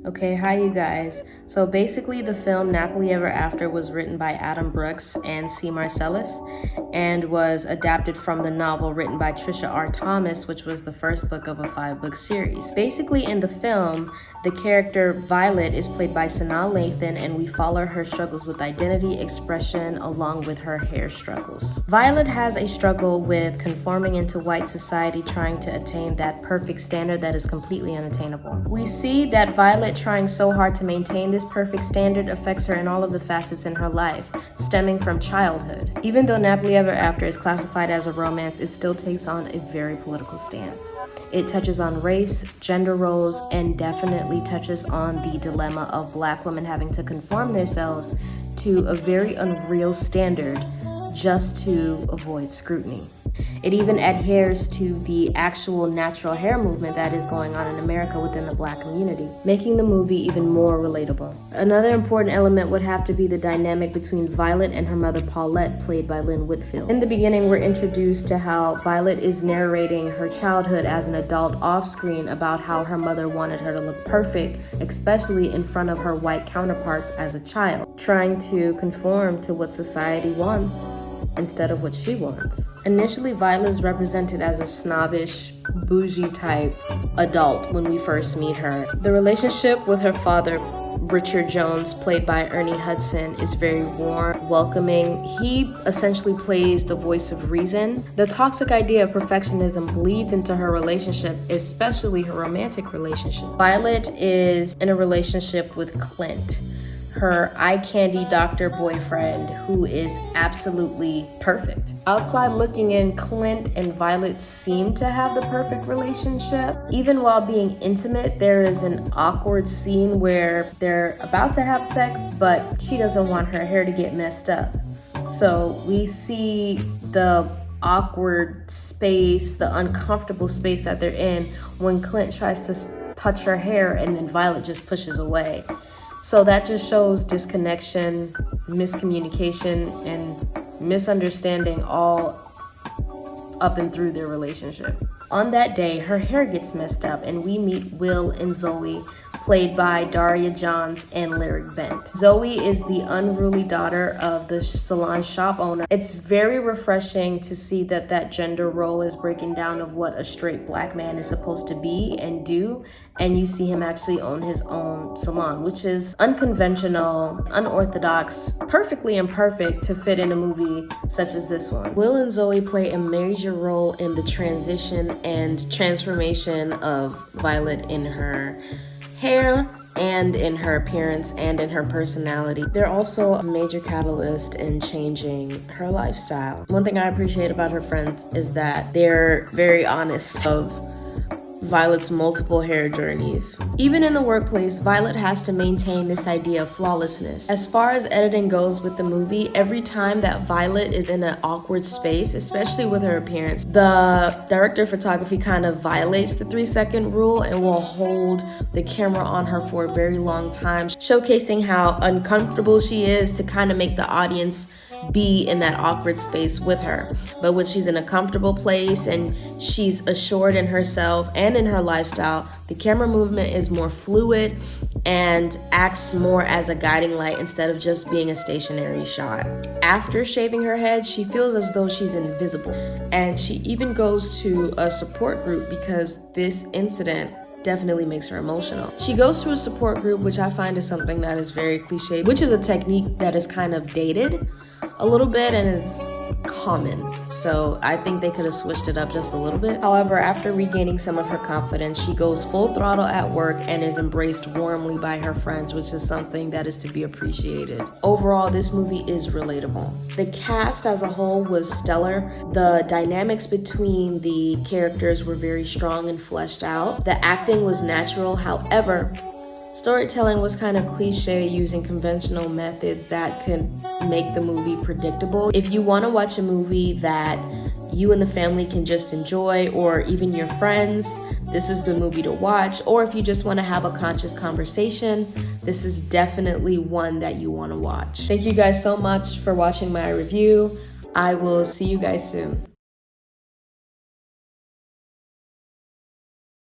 Okay, hi you guys. So basically the film Nappily Ever After was written by Adam Brooks and C. Marcellus and was adapted from the novel written by Trisha R. Thomas, which was the first book of a 5-book series. Basically in the film, the character Violet is played by Sanaa Lathan, and we follow her struggles with identity, expression, along with her hair struggles. Violet has a struggle with conforming into white society, trying to attain that perfect standard that is completely unattainable. We see that Violet trying so hard to maintain this perfect standard affects her in all of the facets in her life, stemming from childhood. Even though Nappily Ever After is classified as a romance, it still takes on a very political stance. It touches on race, gender roles, and definitely touches on the dilemma of Black women having to conform themselves to a very unreal standard just to avoid scrutiny. It even adheres to the actual natural hair movement that is going on in America within the Black community, making the movie even more relatable. Another important element would have to be the dynamic between Violet and her mother Paulette, played by Lynn Whitfield. In the beginning, we're introduced to how Violet is narrating her childhood as an adult off-screen about how her mother wanted her to look perfect, especially in front of her white counterparts as a child, trying to conform to what society wants instead of what she wants. Initially, Violet is represented as a snobbish, bougie type adult when we first meet her. The relationship with her father, Richard Jones, played by Ernie Hudson, is very warm, welcoming. He essentially plays the voice of reason. The toxic idea of perfectionism bleeds into her relationship, especially her romantic relationship. Violet is in a relationship with Clint, her eye candy doctor boyfriend, who is absolutely perfect. Outside looking in, Clint and Violet seem to have the perfect relationship. Even while being intimate, there is an awkward scene where they're about to have sex, but she doesn't want her hair to get messed up. So we see the awkward space, the uncomfortable space that they're in when Clint tries to touch her hair and then Violet just pushes away. So that just shows disconnection, miscommunication, and misunderstanding all up and through their relationship. On that day, her hair gets messed up and we meet Will and Zoe, played by Daria Johns and Lyric Bent. Zoe is the unruly daughter of the salon shop owner. It's very refreshing to see that gender role is breaking down of what a straight Black man is supposed to be and do, and you see him actually own his own salon, which is unconventional, unorthodox, perfectly imperfect to fit in a movie such as this one. Will and Zoe play a major role in the transition and transformation of Violet in her hair and in her appearance and in her personality. They're also a major catalyst in changing her lifestyle. One thing I appreciate about her friends is that they're very honest of Violet's multiple hair journeys. Even in the workplace, Violet has to maintain this idea of flawlessness. As far as editing goes with the movie, every time that Violet is in an awkward space, especially with her appearance, the director of photography kind of violates the 3-second rule and will hold the camera on her for a very long time, showcasing how uncomfortable she is to kind of make the audience be in that awkward space with her. But when she's in a comfortable place and she's assured in herself and in her lifestyle, the camera movement is more fluid and acts more as a guiding light instead of just being a stationary shot. After shaving her head, she feels as though she's invisible, and she even goes to a support group because this incident definitely makes her emotional. She goes to a support group, which I find is something that is very cliche, which is a technique that is kind of dated a little bit and is common. So I think they could have switched it up just a little bit. However, after regaining some of her confidence, she goes full throttle at work and is embraced warmly by her friends, which is something that is to be appreciated. Overall, this movie is relatable. The cast as a whole was stellar. The dynamics between the characters were very strong and fleshed out. The acting was natural. However, storytelling was kind of cliche, using conventional methods that could make the movie predictable. If you want to watch a movie that you and the family can just enjoy, or even your friends, this is the movie to watch. Or if you just want to have a conscious conversation, this is definitely one that you want to watch. Thank you guys so much for watching my review. I will see you guys soon.